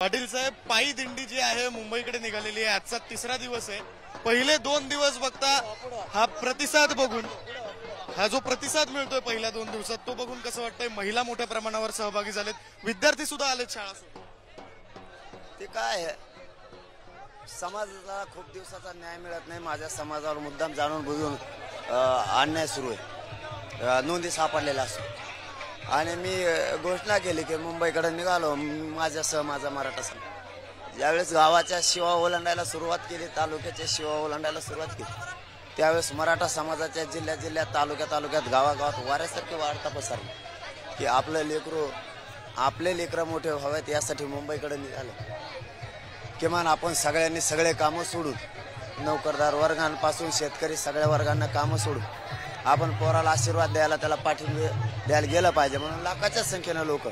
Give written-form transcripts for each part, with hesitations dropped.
पाटील साहेब, पायी दिंडी जी आहे मुंबईकडे निघालेली आहे. आजचा तिसरा दिवस आहे. पहिले 2 दिवस बघता हा प्रतिसाद बघून, हा जो प्रतिसाद मिळतोय पहिल्या 2 दिवसात तो बघून कसं वाटतंय? महिला मोठ्या प्रमाणावर सहभागी झालेत, विद्यार्थी सुद्धा आलेत शाळा सोडून. ते काय आहे, समाजाला खूप दिवसाचा न्याय मिळत नाही. माझ्या समाजावर मुद्दाम जाणून बुजून अन्याय सुरू आहे, नोंदी सापडलेला असतो. आणि मी घोषणा केली की मुंबईकडे निघालो माझ्यासह माझा मराठा समाज. ज्यावेळेस गावाच्या शिवा ओलांडायला सुरुवात केली, तालुक्याच्या शिवा ओलांडायला सुरुवात केली, त्यावेळेस मराठा समाजाच्या जिल्ह्यात तालुक्यात गावागावात वाऱ्यासारखे वार्ता पसरली की आपले लेकरं मोठे व्हावेत यासाठी मुंबईकडे निघाले. किमान आपण सगळ्यांनी सगळे कामं सोडून, नोकरदार वर्गांपासून शेतकरी सगळ्या वर्गांना कामं सोडून आपण पोराला आशीर्वाद द्यायला, त्याला पाठिंबा द्यायला गेलं पाहिजे. म्हणून लाखाच्या संख्येनं लोक,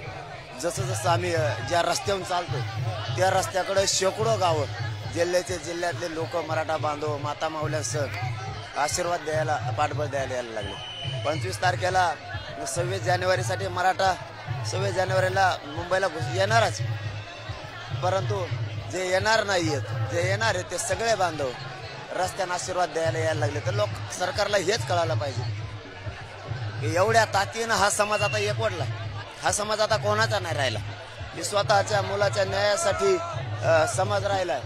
जसं आम्ही ज्या रस्त्यावरून चालतो त्या रस्त्याकडे शेकडो गावं जिल्ह्यातले लोक, मराठा बांधव, माता माऊल्यांसह आशीर्वाद द्यायला, पाठबळ द्यायला यायला लागले. 25 तारखेला 26 जानेवारीसाठी मराठा 26 जानेवारीला मुंबईला येणारच. परंतु जे येणार नाहीयेत, जे येणार आहेत ते सगळे बांधव रस्त्यानं आशीर्वाद द्यायला यायला लागले. तर लोक सरकारला हेच कळायला पाहिजे की एवढ्या ताकदीनं हा समाज आता एकवटला. हा समाज आता कोणाचा नाही राहिला. की स्वतःच्या मुलाच्या न्यायासाठी समाज राहिलाय,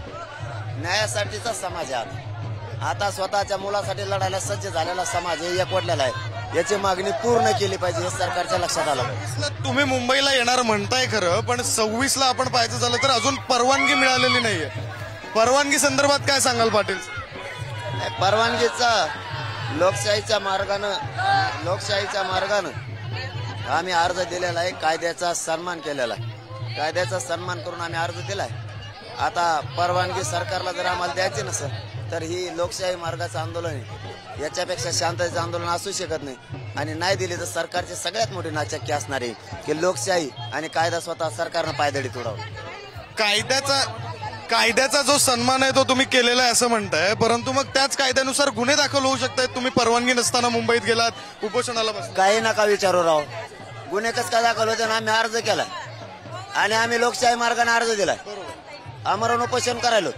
न्यायासाठीचा समाज आहे. आता स्वतःच्या मुलासाठी लढायला सज्ज झालेला समाज हे एकवटलेला आहे. याची मागणी पूर्ण केली पाहिजे, हे सरकारच्या लक्षात आलं पाहिजे. तुम्ही मुंबईला येणार म्हणताय खरं, पण 26ला आपण पाहायचं झालं तर अजून परवानगी मिळालेली नाहीये. परवानगी संदर्भात काय सांगाल पाटील? परवानगीचा लोकशाहीच्या मार्गानं आम्ही अर्ज दिलेला आहे. कायद्याचा सन्मान केलेला आहे. कायद्याचा सन्मान करून आम्ही अर्ज दिलाय. आता परवानगी सरकारला जर आम्हाला द्यायची नसेल तर ही लोकशाही मार्गाचं आंदोलन आहे. याच्यापेक्षा शांततेचं आंदोलन असू शकत नाही. आणि नाही दिली तर सरकारची सगळ्यात मोठी नाचक्की असणार आहे की लोकशाही आणि कायदा स्वतः सरकारनं पायदळी तोडावं. कायद्याचा जो सन्मान आहे तो तुम्ही केलेला आहे असं म्हणताय, परंतु मग त्याच कायद्यानुसार गुन्हे दाखल होऊ शकतात. तुम्ही परवानगी नसताना मुंबईत गेलात, उपोषणाला बसला. काही नका विचारू राव, गुन्हे कसं काय दाखल होते? आम्ही अर्ज केलाय आणि आम्ही लोकशाही मार्गाने अर्ज दिलाय. आमरण उपोषण करायलो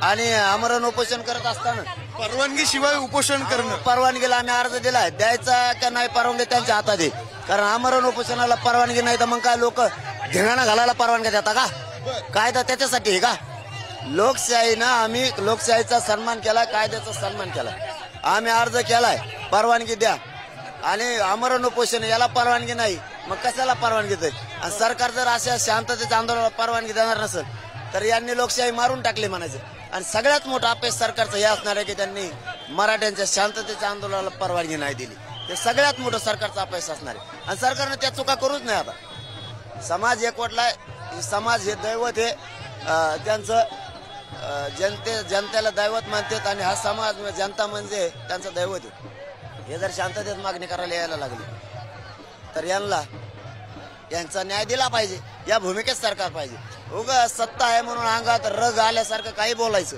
आणि आमरण उपोषण करत असताना परवानगी शिवाय उपोषण करणं, परवानगीला आम्ही अर्ज दिलाय. द्यायचा का नाही परवानगी त्यांच्या हातात आहे. कारण आमरण उपोषणाला परवानगी नाही तर मग काय लोक धिंगाणा घालायला परवानगी देता का? कायदा त्याच्यासाठी आहे का? लोकशाहीनं आम्ही लोकशाहीचा सन्मान केलाय, कायद्याचा सन्मान केलाय. आम्ही अर्ज केलाय परवानगी द्या, आणि आमरण उपोषण याला परवानगी नाही, मग कशाला परवानगी देत? आणि सरकार जर अशा शांततेच्या आंदोलनाला परवानगी देणार नसेल तर यांनी लोकशाही मारून टाकली म्हणायचं. आणि सगळ्यात मोठं अपयश सरकारचं हे असणार आहे की त्यांनी मराठ्यांच्या शांततेच्या आंदोलनाला परवानगी नाही दिली. हे सगळ्यात मोठं सरकारचं अपयश असणार आहे. आणि सरकारनं त्या चुका करूच नाही. आता समाज एकवटलाय. समाज हे दैवत आहे त्यांचं, जनतेला दैवत मानतात आणि हा समाज जनता म्हणजे त्यांचं दैवत आहे. हे जर शांततेत मागणी करायला यायला लागली तर यांचा न्याय दिला पाहिजे. या भूमिकेत सरकार पाहिजे. उगा सत्ता आहे म्हणून अंगात रग आल्यासारखं काही बोलायचं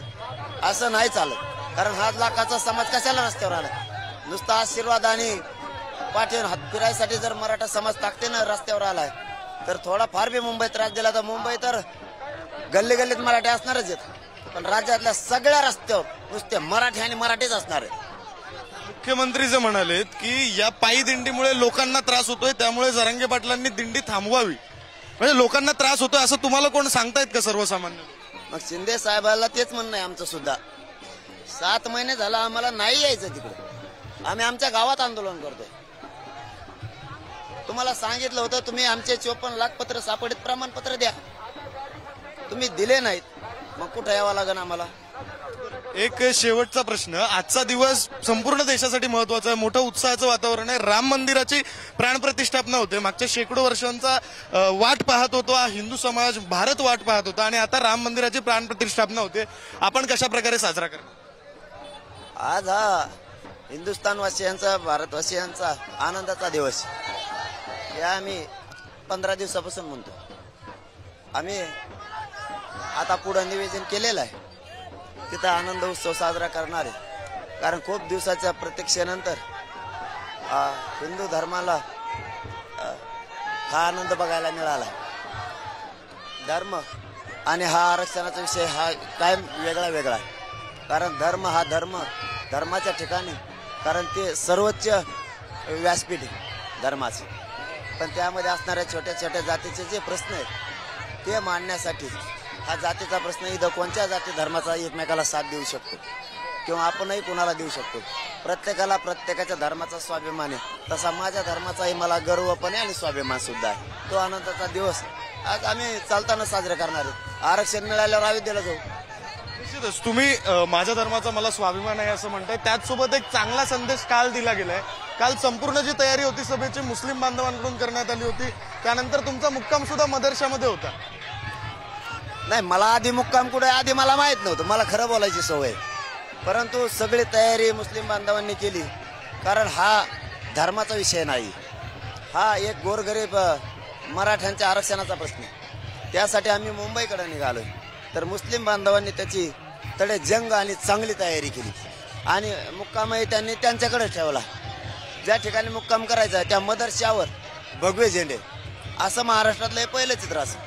असं नाही चालत. कारण हा लाखाचा समाज कशाला रस्त्यावर आला? नुसता आशीर्वाद आणि पाठीवर हात फिरायसाठी जर मराठा समाज ताकदीनं रस्त्यावर आलाय तर थोडाफार बी मुंबईत त्रास दिला तर मुंबई तर गल्लीत मराठी असणारच आहेत. पण राज्यातल्या सगळ्या रस्त्यावर नुसते मराठी आणि मराठीच असणार आहे. मुख्यमंत्री जे म्हणालेत की या पायी दिंडीमुळे लोकांना त्रास होतोय, त्यामुळे जरांगे पाटलांनी दिंडी थांबवावी. म्हणजे लोकांना त्रास होतोय असं तुम्हाला कोण सांगतायत का सर्वसामान्य? मग शिंदे साहेबांना तेच म्हणणं आहे आमचं सुद्धा. 7 महिने झाला आम्हाला नाही यायचं तिकडे. आम्ही आमच्या गावात आंदोलन करतोय. तुम्हाला सांगितलं होतं तुम्ही आमचे 54 लाख पत्र सापडीत प्रमाणपत्र द्या. तुम्ही दिले नाहीत, मग कुठं यावं लागेल आम्हाला? एक शेवटचा प्रश्न. आजचा दिवस संपूर्ण देशासाठी महत्वाचा आहे. मोठं उत्साहाचं वातावरण आहे. राम मंदिराची प्राणप्रतिष्ठापना होते. मागच्या शेकडो वर्षांचा वाट पाहत होतो हा हिंदू समाज, भारत वाट पाहत होता, आणि आता राम मंदिराची प्राणप्रतिष्ठापना होते. आपण कशा प्रकारे साजरा करणार? आज हा हिंदुस्थानवासियांचा, भारतवासियांचा आनंदाचा दिवस हे आम्ही 15 दिवसापासून म्हणतो. आम्ही आता पुढं निवेदन केलेलं आहे, तिथं आनंद उत्सव साजरा करणार आहे. कारण खूप दिवसाच्या प्रतीक्षेनंतर हिंदू धर्माला हा आनंद बघायला मिळाला. धर्म आणि हा आरक्षणाचा विषय हा कायम वेगळा वेगळा आहे. कारण धर्म हा धर्माच्या ठिकाणी, कारण ते सर्वोच्च व्यासपीठ आहे धर्माचं. पण त्यामध्ये असणाऱ्या छोट्या छोट्या जातीचे जे प्रश्न आहेत ते मांडण्यासाठी हा जातीचा प्रश्न इथं कोणत्या जाती धर्माचा एकमेकाला साथ देऊ शकतो किंवा आपणही कोणाला देऊ शकतो. प्रत्येकाला प्रत्येकाच्या धर्माचा स्वाभिमान आहे. तसा माझ्या धर्माचाही मला गर्व पण आहे आणि स्वाभिमान सुद्धा आहे. तो आनंदाचा दिवस आज आम्ही चालताना साजरे करणार आहे. आरक्षण मिळाल्यावर अयोध्येला जाऊ. निश्चितच तुम्ही माझ्या धर्माचा मला स्वाभिमान आहे असं म्हणताय. त्याचसोबत एक चांगला संदेश काल दिला गेलाय. काल संपूर्ण जी तयारी होती सभेची मुस्लिम बांधवांकडून करण्यात आली होती. त्यानंतर तुमचा मुक्काम सुद्धा मदरशामध्ये होता. नाही, मला आधी मुक्काम कुठे आधी मला माहित नव्हतं. मला खरं बोलायची सवय. परंतु सगळी तयारी मुस्लिम बांधवांनी केली. कारण हा धर्माचा विषय नाही, हा एक गोरगरीब मराठ्यांच्या आरक्षणाचा प्रश्न आहे. त्यासाठी आम्ही मुंबईकडे निघालोय. तर मुस्लिम बांधवांनी त्याची तडे जंग आणि चांगली तयारी केली आणि मुक्कामही त्यांनी त्यांच्याकडे ठेवला. ज्या ठिकाणी मुक्काम करायचा त्या मदरशावर भगवे झेंडे, असं महाराष्ट्रातलं हे पहिलं चित्र असं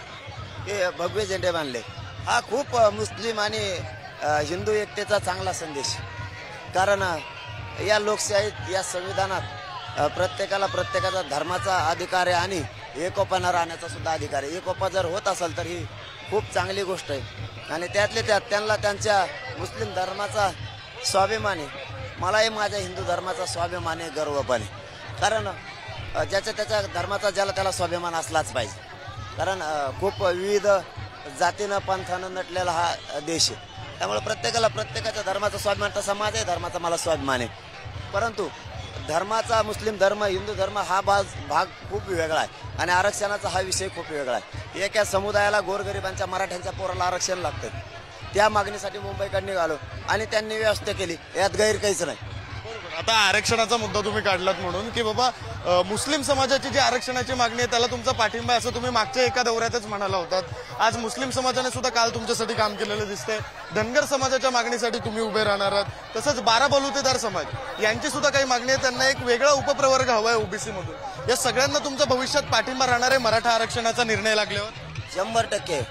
हे भगवे झेंडे बांधले. हा खूप मुस्लिम आणि हिंदू एकतेचा चांगला संदेश. कारण या लोकशाहीत, या संविधानात प्रत्येकाला प्रत्येकाचा धर्माचा अधिकार आहे आणि एकोपानं राहण्याचा सुद्धा अधिकार आहे. एकोपा जर होत असेल तर ही खूप चांगली गोष्ट आहे आणि त्यातले त्यात त्यांना त्यांच्या मुस्लिम धर्माचा स्वाभिमान आहे. मलाही माझ्या हिंदू धर्माचा स्वाभिमान आहे, गर्व पण आहे. कारण ज्याच्या त्याच्या धर्माचा ज्याला त्याला स्वाभिमान असलाच पाहिजे. कारण खूप विविध जातीनं पंथानं नटलेला हा देश आहे. त्यामुळे प्रत्येकाला प्रत्येकाच्या धर्माचा स्वाभिमान, तसा माझ्याही धर्माचा मला स्वाभिमान आहे. परंतु धर्माचा, मुस्लिम धर्म, हिंदू धर्म हा भाग खूप वेगळा आहे आणि आरक्षणाचा हा विषय खूप वेगळा आहे. एका समुदायाला, गोरगरिबांच्या मराठ्यांच्या पोराला आरक्षण लागतं. त्या मागणीसाठी मुंबईकडे निघालो आणि त्यांनी व्यवस्था केली. यात गैर काहीच नाही. आता आरक्षणाचा मुद्दा तुम्ही काढलात म्हणून की बाबा मुस्लिम समाजाची जी आरक्षणाची मागणी आहे त्याला तुमचा पाठिंबा आहे असं तुम्ही मागच्या एका दौऱ्यातच म्हणाला होतात. आज मुस्लिम समाजाने सुद्धा काल तुमच्यासाठी काम केलेलं दिसतंय. धनगर समाजाच्या मागणीसाठी तुम्ही उभे राहणार आहात. तसंच 12 बलुतेदार समाज यांची सुद्धा काही मागणी आहे. त्यांना एक वेगळा उपप्रवर्ग हवा आहे ओबीसी मधून. या सगळ्यांना तुमच्या भविष्यात पाठिंबा राहणार आहे मराठा आरक्षणाचा निर्णय लागल्यावर? 100%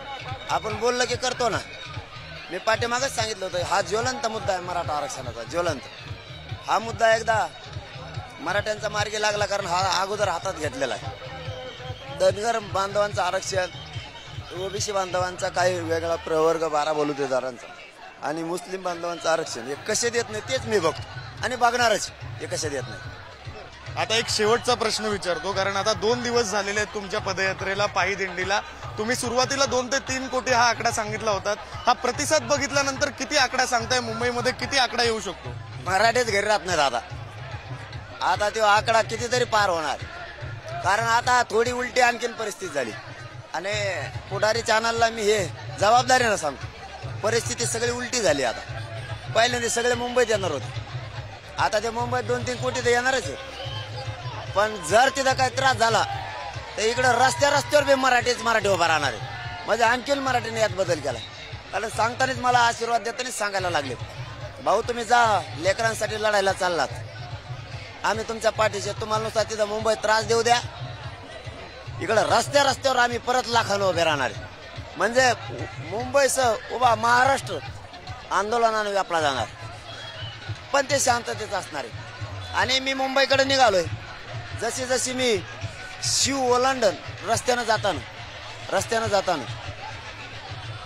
आपण बोललं की करतो ना. मी पाठीमागच सांगितलं होतं, हा ज्वलंत मुद्दा आहे मराठा आरक्षणाचा, ज्वलंत. हा मुद्दा एकदा मराठ्यांचा मार्गी लागला कारण हा अगोदर हातात घेतलेला आहे. धनगर बांधवांचं आरक्षण, ओबीसी बांधवांचा काही वेगळा प्रवर्ग, 12 बलुतेदारांचा आणि मुस्लिम बांधवांचं आरक्षण हे कसे देत नाही तेच मी बघतो आणि बघणारच हे कसे देत नाही. आता एक शेवटचा प्रश्न विचारतो, कारण आता 2 दिवस झालेले आहेत तुमच्या पदयात्रेला, पायी दिंडीला. तुम्ही सुरुवातीला 2 ते 3 कोटी हा आकडा सांगितला होता. हा प्रतिसाद बघितल्यानंतर किती आकडा सांगताय? मुंबईमध्ये किती आकडा येऊ शकतो? मराठीच घरी राहत नाही दादा. आता तो आकडा कितीतरी पार होणार. कारण आता थोडी उलटी आणखीन परिस्थिती झाली आणि पुढारी चॅनलला मी हे जबाबदारीनं सांगतो, परिस्थिती सगळी उलटी झाली. आता पहिल्यांदा सगळे मुंबईत येणार होते, आता ते मुंबईत 2-3 कोटी तर येणारच आहे. पण जर तिथं काही त्रास झाला तर इकडं रस्त्यावर बी मराठी उभा राहणार आहे. म्हणजे आणखीन मराठीने यात बदल केला. कारण सांगतानाच मला आशीर्वाद देतानाच सांगायला लागले, भाऊ तुम्ही जा, लेकरांसाठी लढायला चाललात, आम्ही तुमच्या पाठीचे, तुम्हाला नुसता तिथं मुंबईत त्रास देऊ द्या, इकडं रस्त्यावर आम्ही परत लाखानं उभे राहणार आहे. म्हणजे मुंबईसह उभा महाराष्ट्र आंदोलनाने व्यापला जाणार. पण ते शांततेत असणार आहे. आणि मी मुंबईकडे निघालोय. जशी जशी मी शिव ओलांडन रस्त्यानं जाताना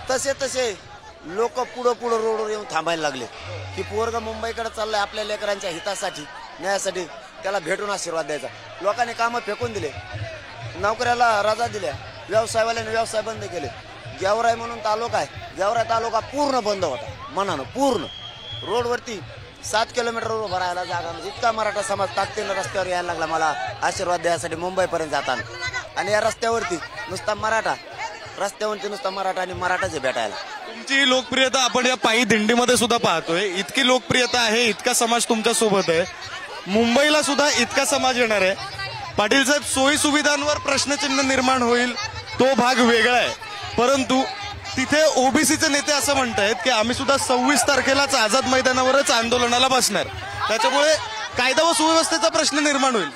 तसे लोक पुढं रोडवर येऊन थांबायला लागले की पोरगा मुंबईकडे चाललाय आपल्या लेकरांच्या हितासाठी, न्यायासाठी, त्याला भेटून आशीर्वाद द्यायचा. लोकांनी कामं फेकून दिले, नोकऱ्याला रजा दिल्या, व्यवसायवाल्याने व्यवसाय बंद केले. गेवराई म्हणून तालुका आहे, गेवराई तालुका पूर्ण बंद होता मनानं. पूर्ण रोडवरती 7 किलोमीटरवर उभं राहायला जागा नाही. इतका मराठा समाज ताकदीनं रस्त्यावर यायला लागला मला आशीर्वाद द्यायसाठी मुंबईपर्यंत जाताना. आणि या रस्त्यावरती नुसता मराठा आणि मराठाचे भेटायला. तुमची लोकप्रियता आपण या पायी दिंडीमध्ये सुद्धा पाहतोय. इतकी लोकप्रियता आहे, इतका समाज तुमच्या सोबत आहे. मुंबईला सुद्धा इतका समाज येणार आहे. पाटील साहेब, सोयी सुविधांवर प्रश्नचिन्ह निर्माण होईल तो भाग वेगळा आहे. परंतु तिथे ओबीसीचे नेते असं म्हणतायत की आम्ही सुद्धा 26 तारखेलाच आझाद मैदानावरच आंदोलनाला बसणार. त्याच्यामुळे कायदा व सुव्यवस्थेचा प्रश्न निर्माण होईल.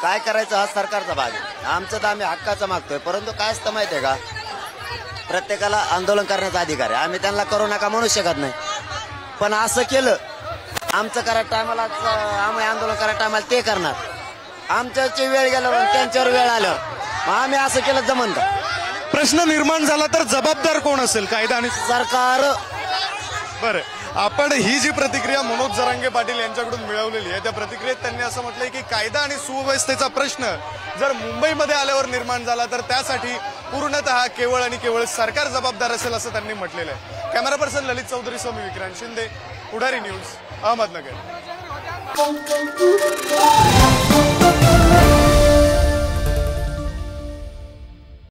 काय करायचं हा सरकारचा भाग आहे. आमचं तर आम्ही हक्काचं मागतोय, परंतु काय असतं माहितीये का, प्रत्येकाला आंदोलन करण्याचा अधिकार आहे. आम्ही त्यांना करू नका म्हणू शकत नाही, पण असं केलं आमचं करा टायमाला, आम्ही आंदोलन करा टायमाला ते करणार, आमच्याची वेळ गेल्यावर त्यांच्यावर वेळ आल्यावर मग आम्ही असं केलं जमन का? प्रश्न निर्माण झाला तर जबाबदार कोण असेल, कायदा आणि सरकार. बरं, आपण ही जी प्रतिक्रिया मनोज जरांगे पाटील यांच्याकडून मिळवलेली आहे, त्या प्रतिक्रियेत त्यांनी असं म्हटलंय की कायदा आणि सुव्यवस्थेचा प्रश्न जर मुंबईमध्ये आल्यावर निर्माण झाला तर त्यासाठी पूर्णतः केवळ आणि केवळ सरकार जबाबदार असेल असं त्यांनी म्हटलेलं आहे. कॅमेरा पर्सन ललित चौधरी सह मी विक्रांत शिंदे, पुढारी न्यूज, अहमदनगर.